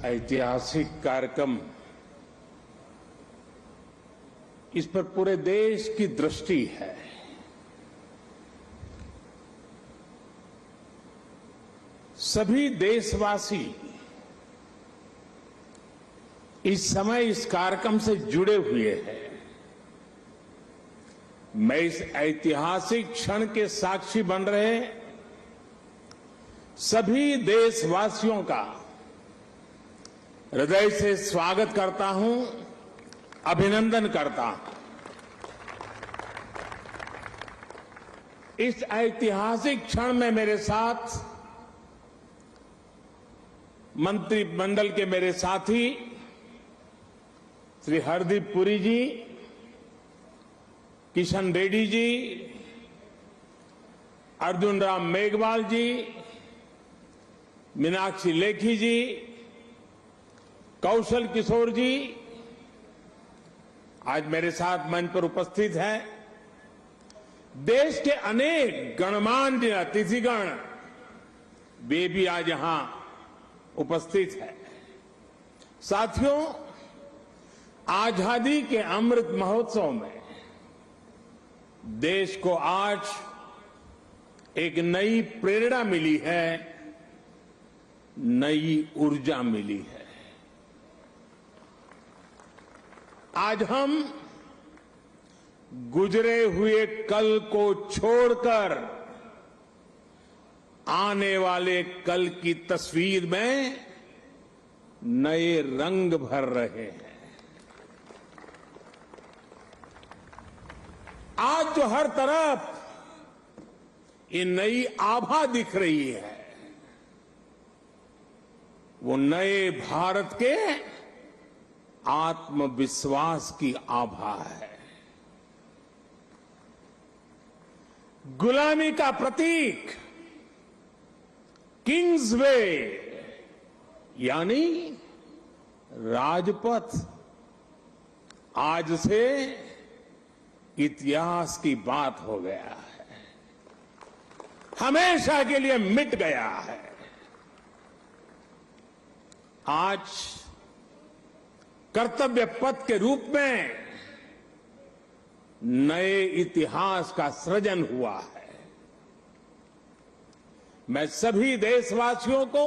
ऐतिहासिक कार्यक्रम, इस पर पूरे देश की दृष्टि है। सभी देशवासी इस समय इस कार्यक्रम से जुड़े हुए हैं। मैं इस ऐतिहासिक क्षण के साक्षी बन रहे सभी देशवासियों का हृदय से स्वागत करता हूं, अभिनंदन करता हूं। इस ऐतिहासिक क्षण में मेरे साथ मंत्रिमंडल के मेरे साथी श्री हरदीप पुरी जी, किशन रेड्डी जी, अर्जुन राम मेघवाल जी, मीनाक्षी लेखी जी, कौशल किशोर जी आज मेरे साथ मंच पर उपस्थित हैं। देश के अनेक गणमान्य अतिथिगण वे भी आज यहां उपस्थित है। साथियों, आजादी के अमृत महोत्सव में देश को आज एक नई प्रेरणा मिली है, नई ऊर्जा मिली है। आज हम गुजरे हुए कल को छोड़कर आने वाले कल की तस्वीर में नए रंग भर रहे हैं। आज जो हर तरफ ये नई आभा दिख रही है, वो नए भारत के आत्मविश्वास की आभा है। गुलामी का प्रतीक किंग्स वे यानी राजपथ आज से इतिहास की बात हो गया है, हमेशा के लिए मिट गया है। आज कर्तव्य पथ के रूप में नए इतिहास का सृजन हुआ है। मैं सभी देशवासियों को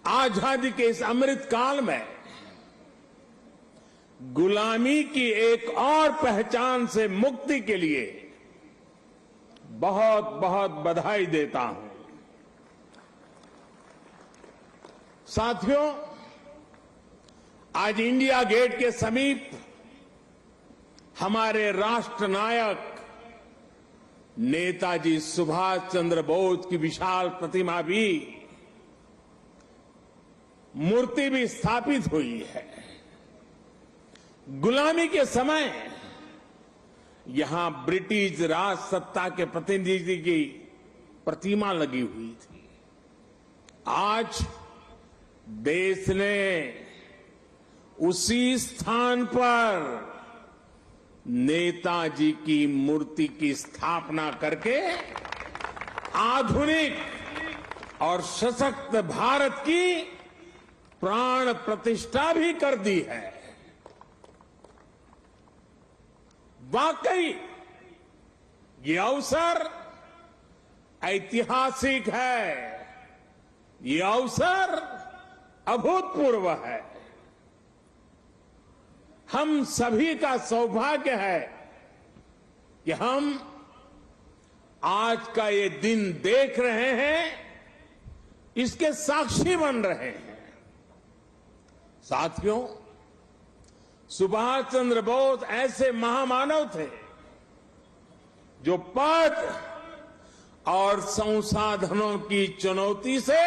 आजादी के इस अमृत काल में गुलामी की एक और पहचान से मुक्ति के लिए बहुत बहुत बधाई देता हूं। साथियों, आज इंडिया गेट के समीप हमारे राष्ट्र नायक नेताजी सुभाष चंद्र बोस की विशाल प्रतिमा भी, मूर्ति भी स्थापित हुई है। गुलामी के समय यहां ब्रिटिश राज सत्ता के प्रतिनिधि की प्रतिमा लगी हुई थी। आज देश ने उसी स्थान पर नेताजी की मूर्ति की स्थापना करके आधुनिक और सशक्त भारत की प्राण प्रतिष्ठा भी कर दी है। वाकई ये अवसर ऐतिहासिक है, ये अवसर अभूतपूर्व है। हम सभी का सौभाग्य है कि हम आज का ये दिन देख रहे हैं, इसके साक्षी बन रहे हैं। साथियों, सुभाष चंद्र बोस ऐसे महामानव थे जो पद और संसाधनों की चुनौती से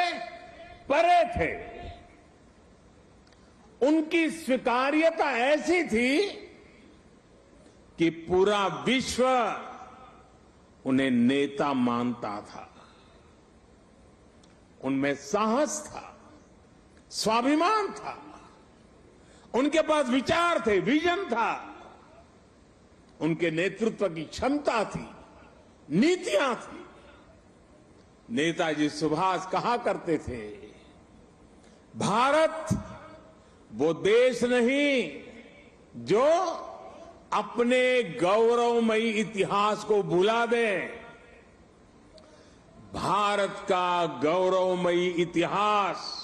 परे थे। उनकी स्वीकार्यता ऐसी थी कि पूरा विश्व उन्हें नेता मानता था। उनमें साहस था, स्वाभिमान था, उनके पास विचार थे, विजन था, उनके नेतृत्व की क्षमता थी, नीतियां थी। नेताजी सुभाष कहा करते थे, भारत वो देश नहीं जो अपने गौरवमयी इतिहास को भुला दे। भारत का गौरवमयी इतिहास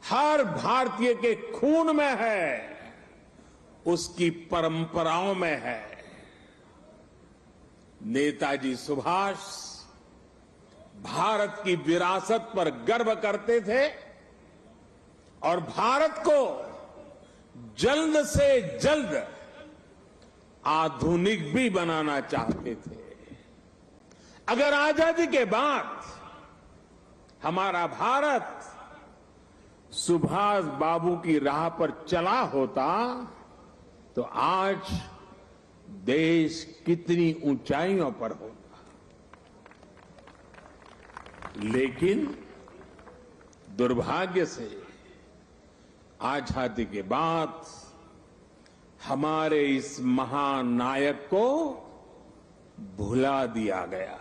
हर भारतीय के खून में है, उसकी परंपराओं में है। नेताजी सुभाष भारत की विरासत पर गर्व करते थे और भारत को जल्द से जल्द आधुनिक भी बनाना चाहते थे। अगर आजादी के बाद हमारा भारत सुभाष बाबू की राह पर चला होता तो आज देश कितनी ऊंचाइयों पर होता। लेकिन दुर्भाग्य से आजादी के बाद हमारे इस महानायक को भुला दिया गया।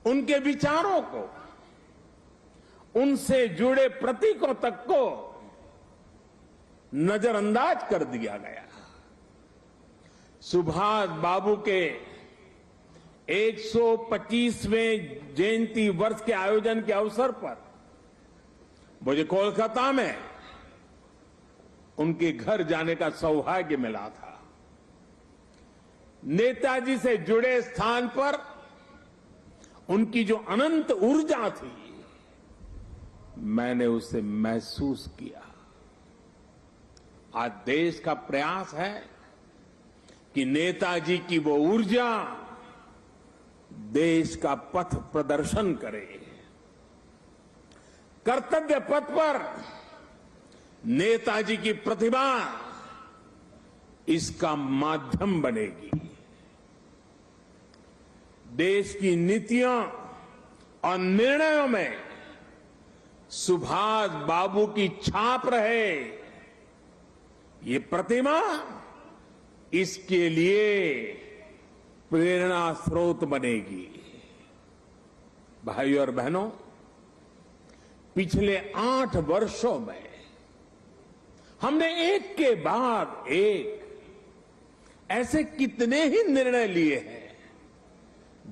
उनके विचारों को, उनसे जुड़े प्रतीकों तक को नजरअंदाज कर दिया गया। सुभाष बाबू के 125वें जयंती वर्ष के आयोजन के अवसर पर मुझे कोलकाता में उनके घर जाने का सौभाग्य मिला था। नेताजी से जुड़े स्थान पर उनकी जो अनंत ऊर्जा थी, मैंने उसे महसूस किया। आज देश का प्रयास है कि नेताजी की वो ऊर्जा देश का पथ प्रदर्शन करे। कर्तव्य पथ पर नेताजी की प्रतिभा इसका माध्यम बनेगी। देश की नीतियों और निर्णयों में सुभाष बाबू की छाप रहे, ये प्रतिमा इसके लिए प्रेरणा स्रोत बनेगी। भाइयों और बहनों, पिछले 8 वर्षों में हमने एक के बाद एक ऐसे कितने ही निर्णय लिए हैं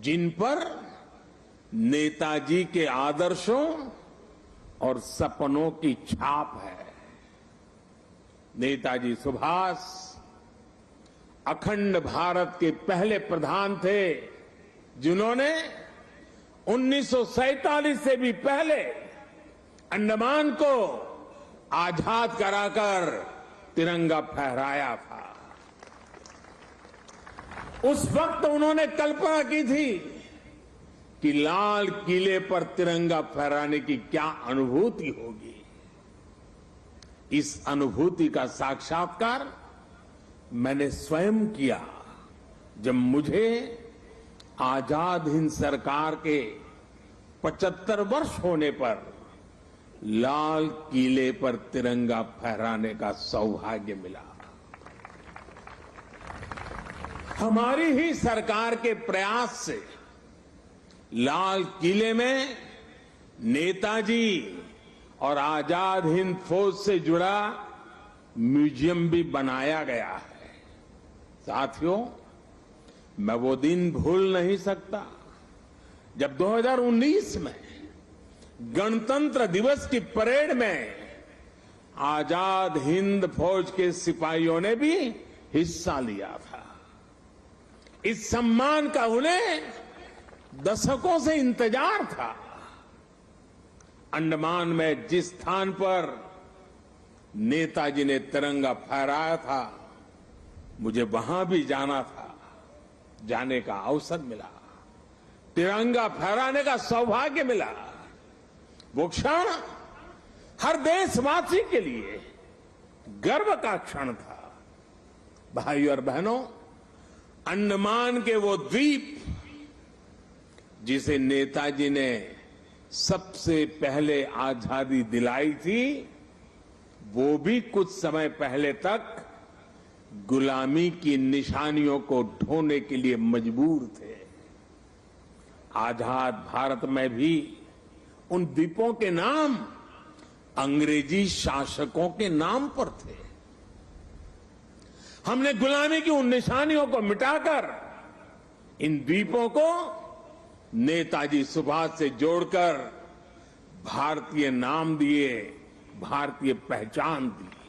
जिन पर नेताजी के आदर्शों और सपनों की छाप है। नेताजी सुभाष अखंड भारत के पहले प्रधान थे जिन्होंने 1947 से भी पहले अंडमान को आजाद कराकर तिरंगा फहराया था। उस वक्त उन्होंने कल्पना की थी कि लाल किले पर तिरंगा फहराने की क्या अनुभूति होगी। इस अनुभूति का साक्षात्कार मैंने स्वयं किया जब मुझे आजाद हिंद सरकार के 75 वर्ष होने पर लाल किले पर तिरंगा फहराने का सौभाग्य मिला। हमारी ही सरकार के प्रयास से लाल किले में नेताजी और आजाद हिंद फौज से जुड़ा म्यूजियम भी बनाया गया है। साथियों, मैं वो दिन भूल नहीं सकता जब 2019 में गणतंत्र दिवस की परेड में आजाद हिंद फौज के सिपाहियों ने भी हिस्सा लिया था। इस सम्मान का उन्हें दशकों से इंतजार था। अंडमान में जिस स्थान पर नेताजी ने तिरंगा फहराया था, मुझे वहां भी जाना था, जाने का अवसर मिला, तिरंगा फहराने का सौभाग्य मिला। वो क्षण हर देशवासी के लिए गर्व का क्षण था। भाइयों और बहनों, अंडमान के वो द्वीप जिसे नेताजी ने सबसे पहले आजादी दिलाई थी, वो भी कुछ समय पहले तक गुलामी की निशानियों को ढोने के लिए मजबूर थे। आजाद भारत में भी उन द्वीपों के नाम अंग्रेजी शासकों के नाम पर थे। हमने गुलामी की उन निशानियों को मिटाकर इन द्वीपों को नेताजी सुभाष से जोड़कर भारतीय नाम दिए, भारतीय पहचान दी।